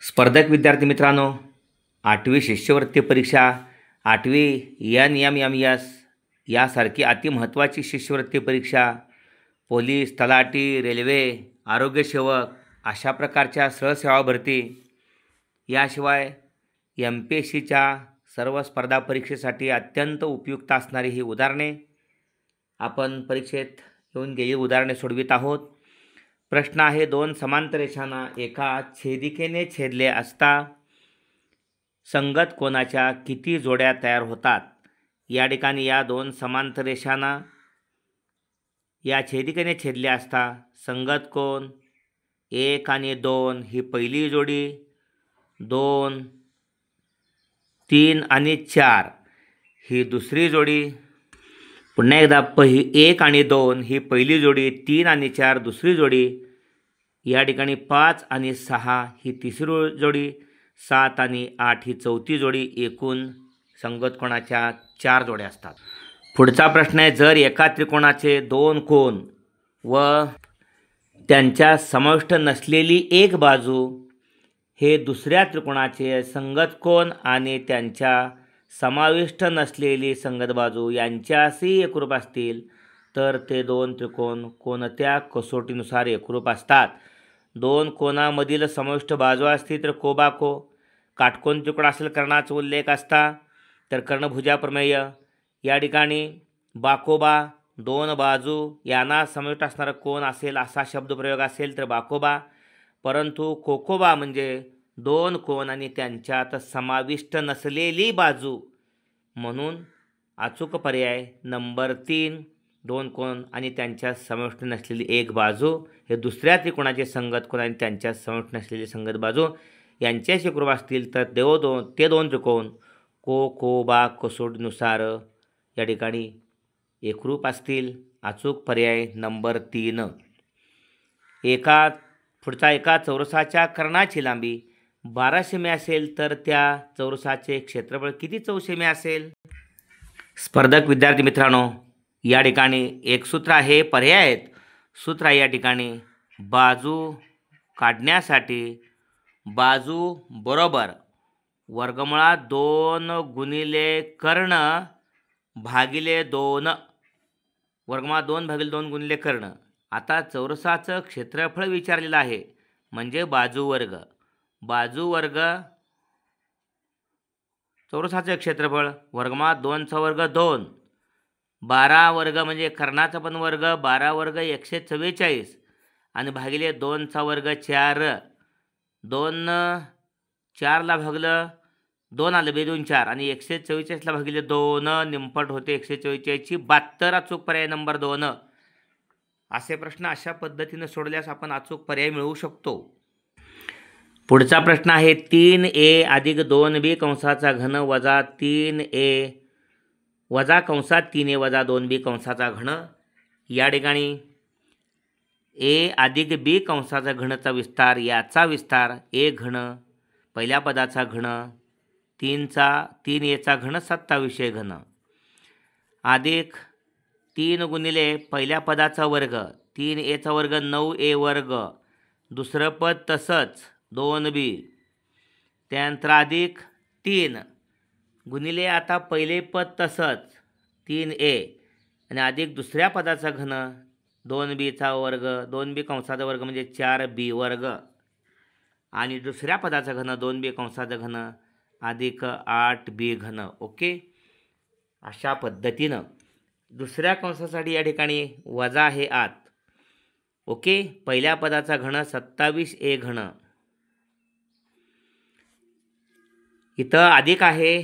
स्पर्धक विद्यार्थी मित्रांनो, 8वी शिष्यवृत्ती परीक्षा, 8वी NMMS यासारखी अतिमहत्त्वाची शिष्यवृत्ती परीक्षा, पोलीस, तलाठी, रेल्वे, आरोग्यसेवक अशा प्रकारच्या सहसेवा भरती, याशिवाय MPSCच्या सर्व स्पर्धा परीक्षेसाठी अत्यंत उपयुक्त असणारी ही उदाहरणे आपण परीक्षेत येऊन गेली उदाहरणे सोडवित आहोत. प्रश्न आहे, दोन समांतर रेषांना एका छेदिकेने छेदले असता संगत कोनाच्या किती जोड्या तयार होतात? या ठिकाणी या दोन समांतर रेषांना या छेदिकेने छेदले असता संगत कोन 1 आणि 2 ही पहिली जोडी, 2, 3 आणि 4 ही दुसरी जोडी, पुन्हा एकदा 1 आणि 2 ही पहिली जोडी, 3 आणि 4 दुसरी जोडी, या ठिकाणी 5 आणि 6 ही तिसरी जोडी, 7 आणि 8 ही चौथी जोडी, एकूण संगत कोणाच्या 4 जोड्या असतात. पुढचा प्रश्न आहे, जर एका त्रिकोणाचे 2 कोन व त्यांच्या समाविष्ट नसलेली एक बाजू हे दुसऱ्या त्रिकोणाचे संगत कोन आणि त्यांच्या समाविष्ट नसलेली संगत बाजू यांच्याशी एकरूप असतील तर ते दोन त्रिकोण कोणत्या कसोटीनुसार एकरूप असतात? दोन कोणामधील समाविष्ट बाजू असतील तर कोबाको, काटकोन त्रिकोण असेल कर्णाचा उल्लेख असता तर कर्णभुजा प्रमेय, या ठिकाणी बाकोबा दोन बाजू यांना समाविष्ट असणारा कोन असेल असा शब्दप्रयोग असेल तर बाकोबा, परंतु कोकोबा म्हणजे दोन कोन आणि त्यांच्यात समाविष्ट नसलेली बाजू, म्हणून अचूक पर्याय नंबर 3, दोन कोन आणि त्यांच्यात समाविष्ट नसलेली एक बाजू हे दुसऱ्या त्रिकोणाचे संगत कोन आणि त्यांच्यात समाविष्ट नसलेली संगत बाजू यांच्याशी एकरूप असतील तर ते दोन त्रिकोण कोबा कसोटीनुसार या ठिकाणी एकरूप असतील. अचूक पर्याय नंबर 3. पुढचा एका चौरसाच्या कर्णाची लांबी 12 सेमी असेल तर त्या चौरसाचे क्षेत्रफळ किती चौसेमी असेल? स्पर्धक विद्यार्थी मित्रांनो, या ठिकाणी एक सूत्र आहे, पर्याय आहेत. सूत्र आहे या ठिकाणी बाजू काढण्यासाठी बाजू बरोबर वर्गमुळात 2 गुणिले कर्ण भागिले 2, वर्गमुळात 2 भागिले 2 गुणिले कर्ण. आता चौरसाचं क्षेत्रफळ विचारलेलं आहे म्हणजे बाजू वर्ग चौरसाचं क्षेत्रफळ वर्गमुळात 2चा वर्ग 2, 12 वर्ग म्हणजे कर्णाचा पण वर्ग, 12 वर्ग 144 आणि भागिले 2चा वर्ग 4, 2 4ला भागलं 2 आलं, 2 2 4 आणि 144ला भागिले 2 निंपट होते 144ची 72. अचूक पर्याय नंबर 2. असे प्रश्न अशा पद्धतीने सोडल्यास आपण अचूक पर्याय मिळवू शकतो. पुढचा प्रश्न आहे, 3a अधिक 2b कंसाचा घन वजा 3a वजा कंसात 3a वजा 2b कंसाचा घन. या ठिकाणी a अधिक b कंसाचा घनचा विस्तार, याचा विस्तार a घन, पहिल्या पदाचा घन, 3a घन 27 घन अधिक 3 गुणिले पहिल्या पदाचा वर्ग 3a वर्ग 9a वर्ग, दुसरं पद तसंच 2b, त्यानंतर अधिक 3 गुणिले आता पहिले पद तसंच 3a आणि अधिक दुसऱ्या पदाचा घन 2bचा वर्ग, 2b कंसाचा वर्ग म्हणजे 4b वर्ग आणि दुसऱ्या पदाचा घन 2b कंसाचा घन अधिक 8b घन. ओके, अशा पद्धतीनं दुसऱ्या कंसासाठी या ठिकाणी वजा आहे आत. ओके, पहिल्या पदाचा घन 27a घन, इथं अधिक आहे,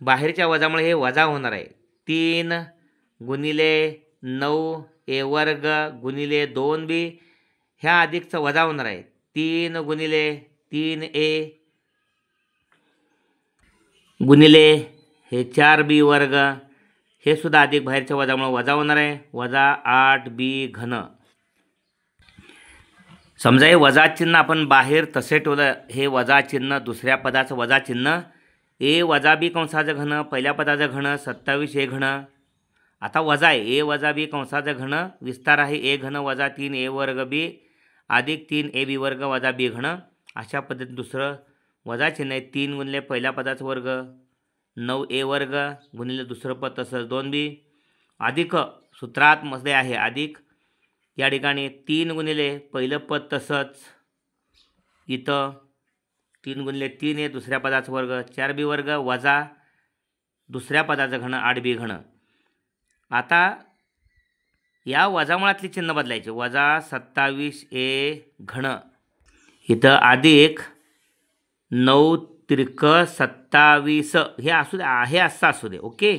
बाहेरच्या वजामुळे हे वजा होणार आहे. 3 गुणिले 9a वर्ग गुणिले 2b ह्या अधिकचा वजा होणार आहे. 3 गुणिले 3a गुणिले हे 4b वर्ग हे सुद्धा अधिक बाहेरच्या वजामुळे वजा होणार आहे, वजा 8b घन. समजा हे वजा चिन्ह आपण बाहेर तसे ठेवलं, हे वजा चिन्ह दुसऱ्या पदाचं वजा चिन्ह a वजा b कंसाचं घन, पहिल्या पदाचं घन 27a घन, आता वजा आहे a वजा b कंसाचं घन, विस्तार आहे a घन वजा 3a वर्ग b अधिक 3ab वर्ग वजा b घन अशा पद्धतीने दुसरं वजा चिन्ह आहे. 3 गुणिले पहिल्या पदाचा वर्ग 9a वर्ग गुणिले दुसरं पद तसंच 2b अधिक सूत्रात मध्ये आहे अधिक या ठिकाणी 3 गुणिले पहिलं पद तसंच इथं 3 गुणिले 3 आहे दुसऱ्या पदाचा वर्ग 4b वर्ग वजा दुसऱ्या पदाचं घन 8b घन. आता या वजामुळातली चिन्ह बदलायचे. वजा 27a घन इथं अधिक 9 त्रिक 27 हे असू दे आहे असं असू दे. ओके.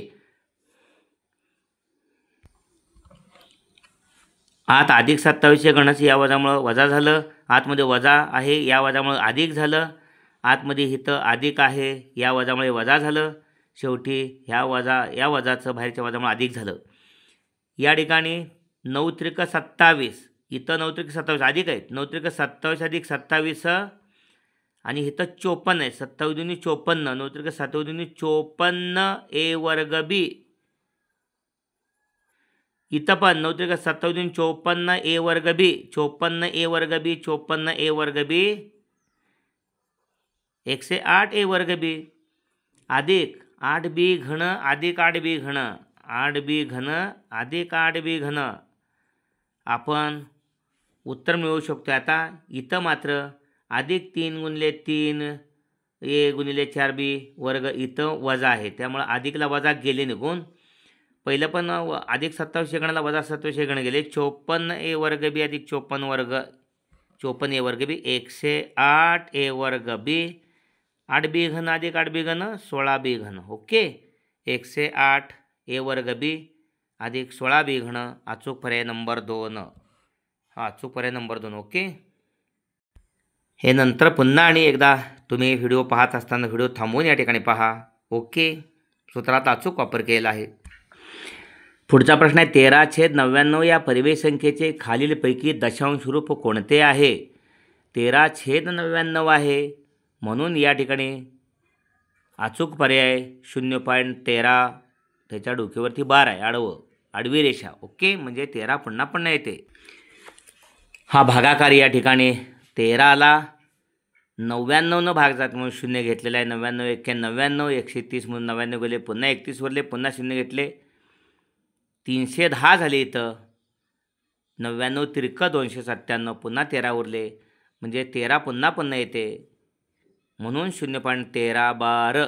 आत अधिक 27 गणच या वजामुळं वजा झालं. आतमध्ये वजा आहे या वजामुळे अधिक झालं. आतमध्ये इथं अधिक आहे या वजामुळे वजा झालं. शेवटी ह्या वजाचं बाहेरच्या वजामुळे अधिक झालं. या ठिकाणी 9 त्रिक 27 इथं 9 त्रिक 27 अधिक आहेत. 9 त्रिक 27 अधिक 27 आणि इथं 54 आहे. 27 दुनी 54 9 त्रिक 27 दुनी 54 a वर्ग b. इथं पण 9 त्रिक 27 दुनी 54 a वर्ग b 54 a वर्ग b 54 a वर्ग b 108 a वर्ग b अधिक 8b घन अधिक 8b घन 8b घन अधिक 8b घन. आपण उत्तर मिळवू शकतो. आता इथं मात्र अधिक 3 गुणिले 3 a गुणिले 4b वर्ग इथं वजा आहे त्यामुळे अधिकला वजा गेले निघून. पहिलं पण अधिक 27 गणाला वजा 27 गण गेले. 54 a वर्ग b अधिक 54 a वर्ग b 108 a वर्ग b 8b घन अधिक 8b घन 16b घन. ओके. 108 a वर्ग b अधिक 16b घन अचूक पर्याय नंबर 2. हा अचूक पर्याय नंबर 2. ओके. हे नंतर पुन्हा आणि एकदा तुम्ही व्हिडिओ पाहत असताना व्हिडिओ थांबवून या ठिकाणी पहा. ओके. सूत्रात अचूक वापर केला आहे. पुढचा प्रश्न आहे 13/99 या परिमेय संख्येचे खालीलपैकी दशांश रूप कोणते आहे. 13/99 आहे म्हणून या ठिकाणी अचूक पर्याय 0.13 त्याच्या डोक्यावरती 12 आहे आडवी रेषा. ओके. म्हणजे 13 पुन्हा येते. हा भागाकार या ठिकाणी 13ला 99 भाग जात म्हणून 0 घेतलेला आहे. 99 1 99 130 म्हणून 99 गेले पुन्हा 31 वरले पुन्हा 0 घेतले 310 झाले. इथं 99 त्रिक 297 पुन्हा 13 उरले म्हणजे 13 पुन्हा येते म्हणून 0.13 12.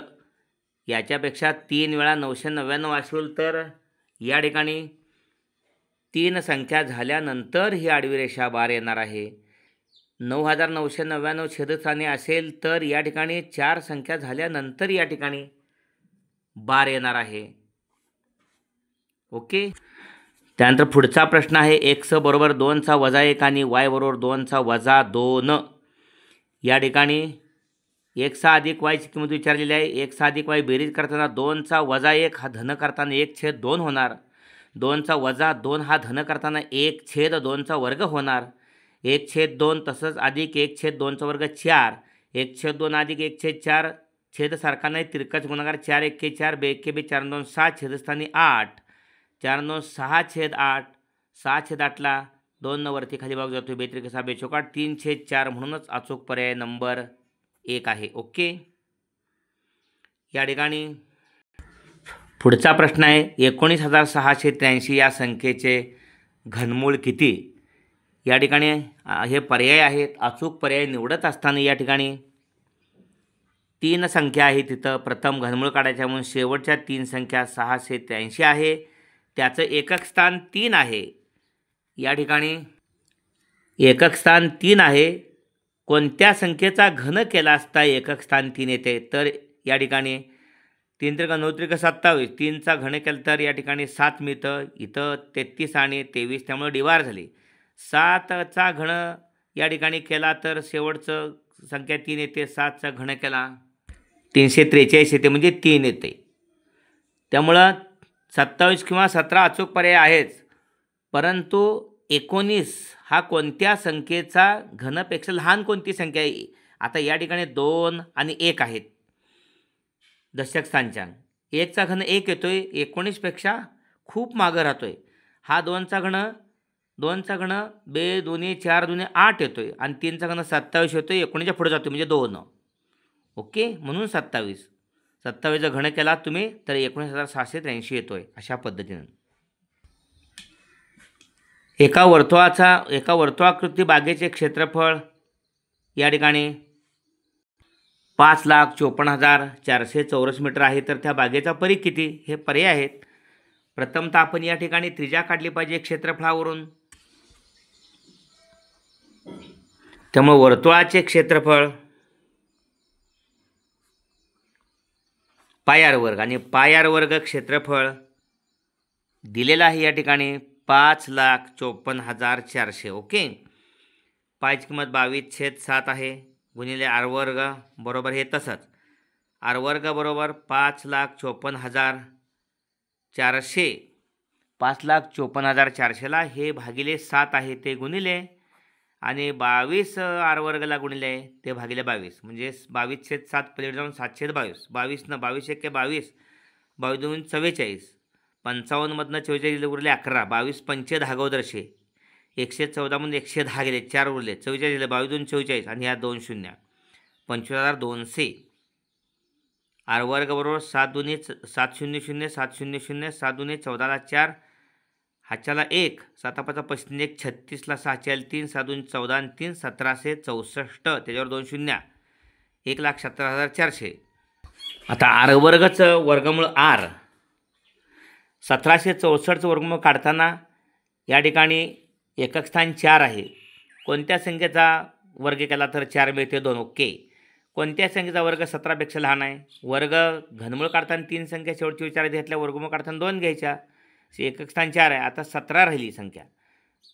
याच्यापेक्षा 3 वेळा 999 असेल तर या ठिकाणी 3 संख्या झाल्यानंतर ही आडवी रेषा बार येणार आहे. 9999 छेदस्थानी असेल तर या ठिकाणी 4 संख्या झाल्यानंतर या ठिकाणी बार येणार आहे. ओके. त्यानंतर पुढचा प्रश्न आहे x बरोबर 2चा वजा 1 आणि y बरोबर 2चा वजा 2. या ठिकाणी x अधिक y ची किंमत विचारलेली आहे. x अधिक y बेरीज करताना 2चा वजा 1 हा धन करताना 1/2 होणार. 2चा वजा 2 हा धन करताना 1/2चा वर्ग होणार. 1/2 तसंच अधिक 1/2चा वर्ग 4 1/2 अधिक 1/4 छेद सारखा नाही तिरकाच गुणाकार 4 1 4 2 1 2 4 2 6 छेदस्थानी 8 4 9 6/8 6/8ला 2 वरती खाली भाग जातो 2 3 6 2 4 3/4 म्हणूनच अचूक पर्याय नंबर 1 आहे. ओके. या ठिकाणी पुढचा प्रश्न आहे 19,683 या संख्येचे घनमूळ किती. या ठिकाणी हे पर्याय आहेत. अचूक पर्याय निवडत असताना या ठिकाणी 3 संख्या आहेत. तिथं प्रथम घनमूळ काढायच्या म्हणून शेवटच्या 3 संख्या 683 आहे. त्याचं एकक स्थान 3 आहे. या ठिकाणी एकक स्थान 3 आहे. कोणत्या संख्येचा घन केला असता एकक स्थान 3 येते तर या ठिकाणी 3 त्रिक 9 त्रिक 27 3चा घन केला तर या ठिकाणी 7 मिळतं. इथं 33 आणि 23 त्यामुळे डिवार झाली. 7चा घन या ठिकाणी केला तर शेवटचं संख्या 3 येते. 7चा घन केला 343 येते म्हणजे 3 येते. त्यामुळं 27 किंवा 17 अचूक पर्याय आहेच. परंतु 19 हा कोणत्या संख्येचा घनपेक्षा लहान कोणती संख्या आहे. आता या ठिकाणी 2 आणि 1 आहेत दशक स्थानच्या. 1चा घन 1 येतोय 19 पेक्षा खूप मागं राहतोय. हा 2चा घन 2चा घन 2 2 4 2 8 येतो आहे आणि 3चा घन 27 येतो आहे. 19च्या पुढे जातो म्हणजे 2. ओके, म्हणून 27. 27चा घन केला तुम्ही तर 19,783 येतो आहे. अशा पद्धतीनं एका वर्तुळाकृती बागेचे क्षेत्रफळ या ठिकाणी 5,54,400 चौरस मीटर आहे. तर त्या बागेचा परिघ किती हे पर्याय आहेत. प्रथमतः आपण या ठिकाणी त्रिज्या काढली पाहिजे क्षेत्रफळावरून. त्यामुळे वर्तुळाचे क्षेत्रफळ पाय आर वर्ग आणि पाय आर वर्ग क्षेत्रफळ दिलेलं आहे या ठिकाणी 5,54,400. ओके, पायची किंमत 22/7 आहे गुणिले आर वर्ग बरोबर हे तसंच आर वर्ग बरोबर 5,54,400. 5,54,400ला हे भागिले 7 आहे ते गुणिले आणि 22 आर वर्गला गुणिले ते भागिले 22 म्हणजे 22/7 पलीकडे जाऊन 7/22. 22 न 22 1 22 22 2 44. 55मधनं 44 उरले 11. 22 पंचे 10 गौदर्शे 114मधून 110 गेले 4 उरले 44 गेले 22 2 44 आणि ह्या 2 शून्य 25,200. आर वर्ग बरोबर 7 2 7 0 0 7 0 0 7 2 14ला 4 हाच्याला 1 7 5 1 36ला 6 3 7 2 14 आणि 3 1764. त्याच्यावर 2 शून्य 1,17,400. आता आर वर्गचं वर्गमूळ आर 1764चं वर्गमूळ काढताना या ठिकाणी एकक स्थान 4 आहे. कोणत्या संख्येचा वर्ग केला तर 4 मिळते 2. ओके, कोणत्या संख्येचा वर्ग 17पेक्षा लहान आहे. वर्ग घनमूळ काढताना 3 संख्या शेवटची विचारात घेतल्या, वर्गमूळ काढताना 2 घ्यायच्या. एकक स्थान 4 आहे. आता 17 राहिली संख्या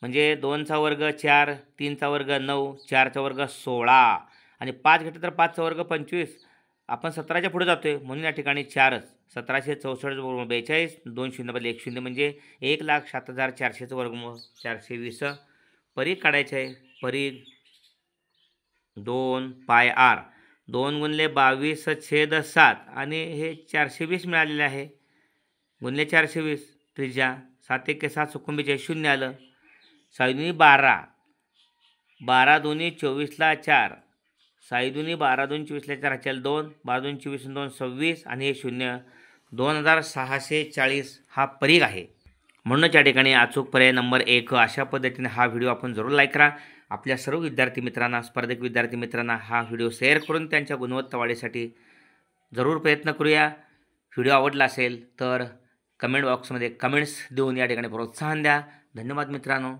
म्हणजे 2चा वर्ग 4 3चा वर्ग 9 4चा वर्ग 16 आणि 5 घेतलं तर 5चा वर्ग 25. आपण 17च्या पुढे जातोय म्हणून या ठिकाणी 4च 1764 42 2 शून्य बदले 1 शून्य म्हणजे 1,07,400चं वर्गमूळ 420. परिघ काढायचं आहे. परिघ 2 पाय आर 2 गुणिले 22/7 आणि हे 420 मिळालेले आहे गुणिले 420. त्रिज्या 7 1 7 42 शून्य आलं. 6 2 12 12 2 24ला 4 6 2 12 2 24ला 4 हाच्याला 2 12 2 24 2 26 आणि हे शून्य 2,640 हा परिघ आहे. म्हणूनच या ठिकाणी अचूक पर्याय नंबर 1. अशा पद्धतीने हा व्हिडिओ आपण जरूर लाईक करा. आपल्या सर्व विद्यार्थी मित्रांना स्पर्धक विद्यार्थी मित्रांना हा व्हिडिओ शेअर करून त्यांच्या गुणवत्ता वाढीसाठी जरूर प्रयत्न करूया. व्हिडिओ आवडला असेल तर कमेंट बॉक्समध्ये कमेंट्स देऊन या ठिकाणी प्रोत्साहन द्या. धन्यवाद मित्रांनो.